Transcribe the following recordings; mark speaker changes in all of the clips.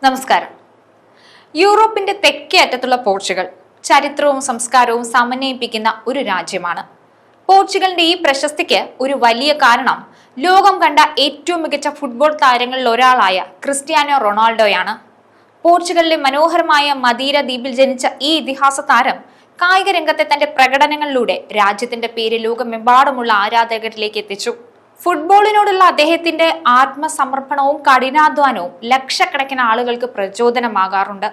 Speaker 1: നമസ്കാരം. യൂറോപ്പിന്റെ തെക്കേ അറ്റത്തുള്ള പോർച്ചുഗൽ ചരിത്രവും സംസ്കാരവും സമന്വയിപ്പിക്കുന്ന ഒരു രാജ്യമാണ്. പോർച്ചുഗലിന്റെ ഈ പ്രശസ്തിക്ക് ഒരു വലിയ കാരണം ലോകം കണ്ട ഏറ്റവും മികച്ച ഫുട്ബോൾ താരങ്ങളിൽ ഒരാളായ ക്രിസ്ത്യാനോ റൊണാൾഡോയാണ്. പോർച്ചുഗലിലെ മനോഹരമായ മദീര ദ്വീപിൽ ജനിച്ച ഈ ഇതിഹാസ താരം കായിക രംഗത്തെ തന്റെ പ്രകടനങ്ങളിലൂടെ രാജ്യത്തിന്റെ പേര് ലോകമെമ്പാടുമുള്ള ആരാധകരിലേക്ക് എത്തിച്ചു. ഫുട്ബോളിനോടുള്ള അദ്ദേഹത്തിന്റെ ആത്മസമർപ്പണവും കഠിനാധ്വാനവും ലക്ഷക്കണക്കിന് ആളുകൾക്ക് പ്രചോദനമാകാറുണ്ട്.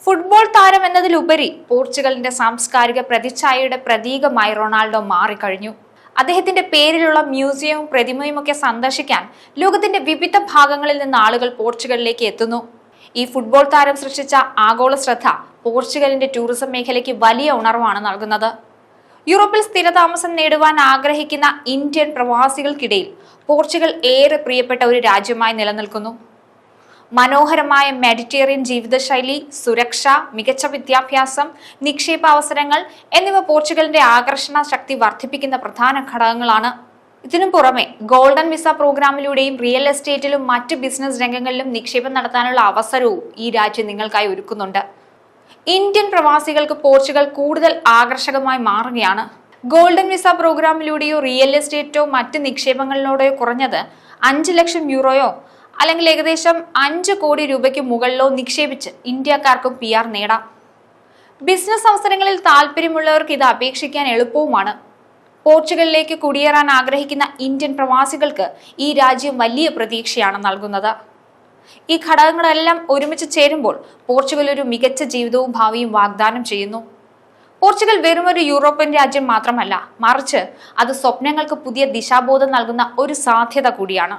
Speaker 1: ഫുട്ബോൾ താരം എന്നതിലുപരി പോർച്ചുഗലിന്റെ സാംസ്കാരിക പ്രതിച്ഛായയുടെ പ്രതീകമായി റൊണാൾഡോ മാറിക്കഴിഞ്ഞു. അദ്ദേഹത്തിന്റെ പേരിലുള്ള മ്യൂസിയവും പ്രതിമയുമൊക്കെ സന്ദർശിക്കാൻ ലോകത്തിന്റെ വിവിധ ഭാഗങ്ങളിൽ നിന്ന് ആളുകൾ പോർച്ചുഗലിലേക്ക് എത്തുന്നു. ഈ ഫുട്ബോൾ താരം സൃഷ്ടിച്ച ആഗോള ശ്രദ്ധ പോർച്ചുഗലിന്റെ ടൂറിസം മേഖലയ്ക്ക് വലിയ ഉണർവാണ് നൽകുന്നത്. യൂറോപ്പിൽ സ്ഥിരതാമസം നേടുവാൻ ആഗ്രഹിക്കുന്ന ഇന്ത്യൻ പ്രവാസികൾക്കിടയിൽ പോർച്ചുഗൽ ഏറെ പ്രിയപ്പെട്ട ഒരു രാജ്യമായി നിലനിൽക്കുന്നു. മനോഹരമായ മെഡിറ്ററേനിയൻ ജീവിതശൈലി, സുരക്ഷ, മികച്ച വിദ്യാഭ്യാസം, നിക്ഷേപ അവസരങ്ങൾ എന്നിവ പോർച്ചുഗലിന്റെ ആകർഷണ ശക്തി വർദ്ധിപ്പിക്കുന്ന പ്രധാന ഘടകങ്ങളാണ്. ഇതിനു പുറമെ ഗോൾഡൻ വിസ പ്രോഗ്രാമിലൂടെയും റിയൽ എസ്റ്റേറ്റിലും മറ്റ് ബിസിനസ് രംഗങ്ങളിലും നിക്ഷേപം നടത്താനുള്ള അവസരവും ഈ രാജ്യം നിങ്ങൾക്കായി ഒരുക്കുന്നുണ്ട്. ഇന്ത്യൻ പ്രവാസികൾക്ക് പോർച്ചുഗൽ കൂടുതൽ ആകർഷകമായി മാറുകയാണ്. ഗോൾഡൻ വിസ പ്രോഗ്രാമിലൂടെയോ റിയൽ എസ്റ്റേറ്റോ മറ്റ് നിക്ഷേപങ്ങളിലൂടെയോ കുറഞ്ഞത് 5 ലക്ഷം യൂറോയോ അല്ലെങ്കിൽ ഏകദേശം 5 കോടി രൂപയ്ക്ക് മുകളിലോ നിക്ഷേപിച്ച് ഇന്ത്യക്കാർക്കും PR നേടാം. ബിസിനസ് അവസരങ്ങളിൽ താല്പര്യമുള്ളവർക്ക് ഇത് അപേക്ഷിക്കാൻ എളുപ്പവുമാണ്. പോർച്ചുഗലിലേക്ക് കുടിയേറാൻ ആഗ്രഹിക്കുന്ന ഇന്ത്യൻ പ്രവാസികൾക്ക് ഈ രാജ്യം വലിയ പ്രതീക്ഷയാണ് നൽകുന്നത്. ഈ ഘടകങ്ങളെല്ലാം ഒരുമിച്ച് ചേരുമ്പോൾ പോർച്ചുഗൽ ഒരു മികച്ച ജീവിതവും ഭാവിയും വാഗ്ദാനം ചെയ്യുന്നു. പോർച്ചുഗൽ വെറും ഒരു യൂറോപ്യൻ രാജ്യം മാത്രമല്ല, മറിച്ച് അത് സ്വപ്നങ്ങൾക്ക് പുതിയ ദിശാബോധം നൽകുന്ന ഒരു സാധ്യത കൂടിയാണ്.